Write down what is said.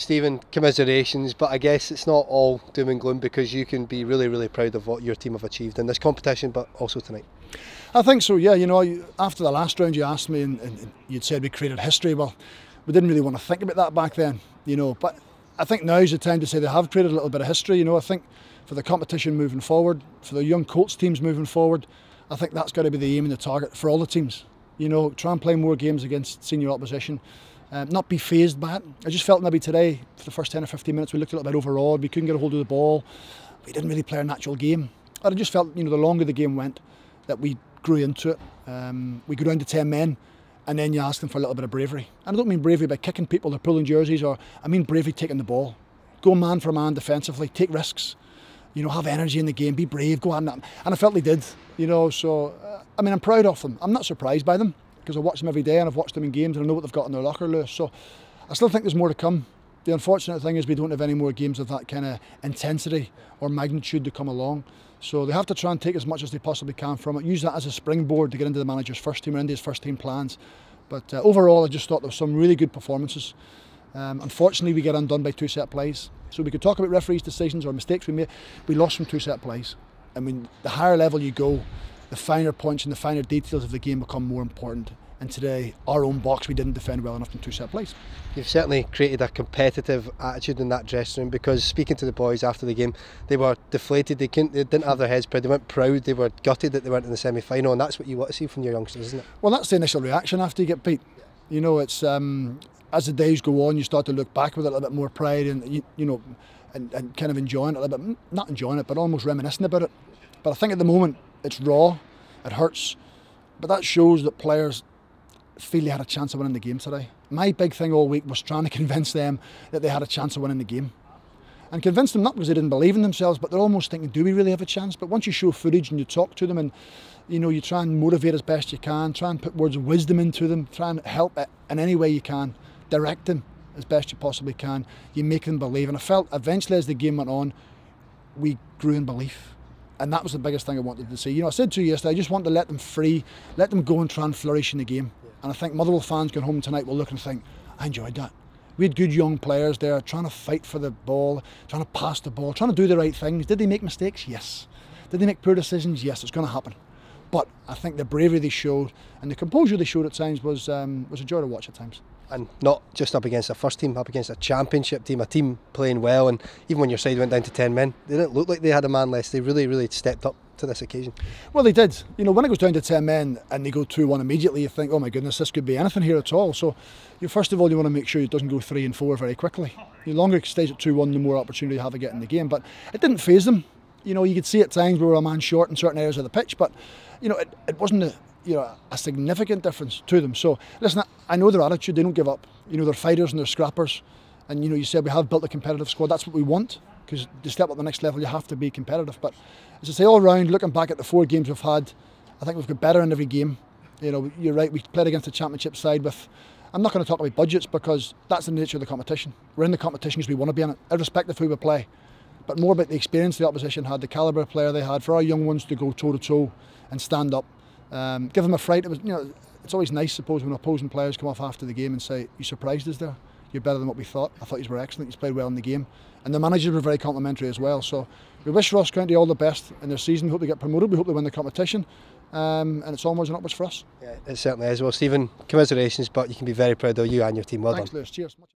Stephen, commiserations, but I guess it's not all doom and gloom, because you can be really, really proud of what your team have achieved in this competition, but also tonight. I think so, yeah. You know, after the last round you asked me and you'd said we created history. Well, we didn't really want to think about that back then, you know, but I think now's the time to say they have created a little bit of history. You know, I think for the competition moving forward, for the young Colts teams moving forward, I think that's got to be the aim and the target for all the teams. You know, try and play more games against senior opposition. Not be fazed by it. I just felt maybe today, for the first 10 or 15 minutes, we looked a little bit overawed. We couldn't get a hold of the ball. We didn't really play a natural game. But I just felt, you know, the longer the game went, that we grew into it. We go down to 10 men, and then you ask them for a little bit of bravery. And I don't mean bravery by kicking people or pulling jerseys, or I mean bravery taking the ball. Go man for man defensively, take risks. You know, have energy in the game, be brave, go on. And I felt they did, you know, so, I mean, I'm proud of them. I'm not surprised by them, because I watch them every day and I've watched them in games and I know what they've got in their locker, Lewis. So I still think there's more to come. The unfortunate thing is we don't have any more games of that kind of intensity or magnitude to come along. So they have to try and take as much as they possibly can from it, use that as a springboard to get into the manager's first team or into his first team plans. But overall, I just thought there were some really good performances. Unfortunately, we get undone by two set plays. So we could talk about referees' decisions or mistakes we made. We lost from two set plays. I mean, the higher level you go, the finer points and the finer details of the game become more important. And today, our own box, we didn't defend well enough from two set plays. You've certainly created a competitive attitude in that dressing room, because speaking to the boys after the game, they were deflated, they didn't have their heads proud, they weren't proud, they were gutted that they weren't in the semi-final, and that's what you want to see from your youngsters, isn't it? Well, that's the initial reaction after you get beat. You know, it's as the days go on, you start to look back with a little bit more pride and, you know, and kind of enjoying it a little bit, not enjoying it, but almost reminiscing about it. But I think at the moment, it's raw, it hurts, but that shows that players feel they had a chance of winning the game today. My big thing all week was trying to convince them that they had a chance of winning the game. And convince them not because they didn't believe in themselves, but they're almost thinking, do we really have a chance? But once you show footage and you talk to them and, you know, you try and motivate as best you can, try and put words of wisdom into them, try and help in any way you can, direct them as best you possibly can, you make them believe. And I felt eventually as the game went on, we grew in belief. And that was the biggest thing I wanted to see. You know, I said to you yesterday, I just want to let them free, let them go and try and flourish in the game. And I think Motherwell fans going home tonight will look and think, I enjoyed that. We had good young players there trying to fight for the ball, trying to pass the ball, trying to do the right things. Did they make mistakes? Yes. Did they make poor decisions? Yes, it's going to happen. But I think the bravery they showed and the composure they showed at times was a joy to watch at times. And not just up against a first team, up against a championship team, a team playing well, and even when your side went down to 10 men, they didn't look like they had a man less. They really, really stepped up to this occasion. Well, they did. You know, when it goes down to 10 men and they go 2-1 immediately, you think, oh my goodness, this could be anything here at all. So, first of all, you want to make sure it doesn't go 3 and 4 very quickly. The longer it stays at 2-1, the more opportunity you have of getting the game. But it didn't faze them. You know, you could see at times we were a man short in certain areas of the pitch, but, you know, it wasn't a significant difference to them. So, listen, I know their attitude, they don't give up. You know, they're fighters and they're scrappers. And, you know, you said we have built a competitive squad. That's what we want, because to step up the next level, you have to be competitive. But as I say, all round, looking back at the 4 games we've had, I think we've got better in every game. You know, you're right, we played against the championship side with, I'm not going to talk about budgets because that's the nature of the competition. We're in the competition because we want to be in it, irrespective of who we play. But more about the experience the opposition had, the calibre of player they had, for our young ones to go toe-to-toe and stand up. Give them a fright. It was, you know, it's always nice, suppose, when opposing players come off after the game and say, you surprised us there. You're better than what we thought. I thought you were excellent. You played well in the game. And the managers were very complimentary as well. So we wish Ross County all the best in their season. We hope they get promoted. We hope they win the competition. And it's onwards and upwards for us. Yeah, it certainly is. Well, Stephen, commiserations, but you can be very proud of you and your team. Well done. Thanks, Lewis. Cheers.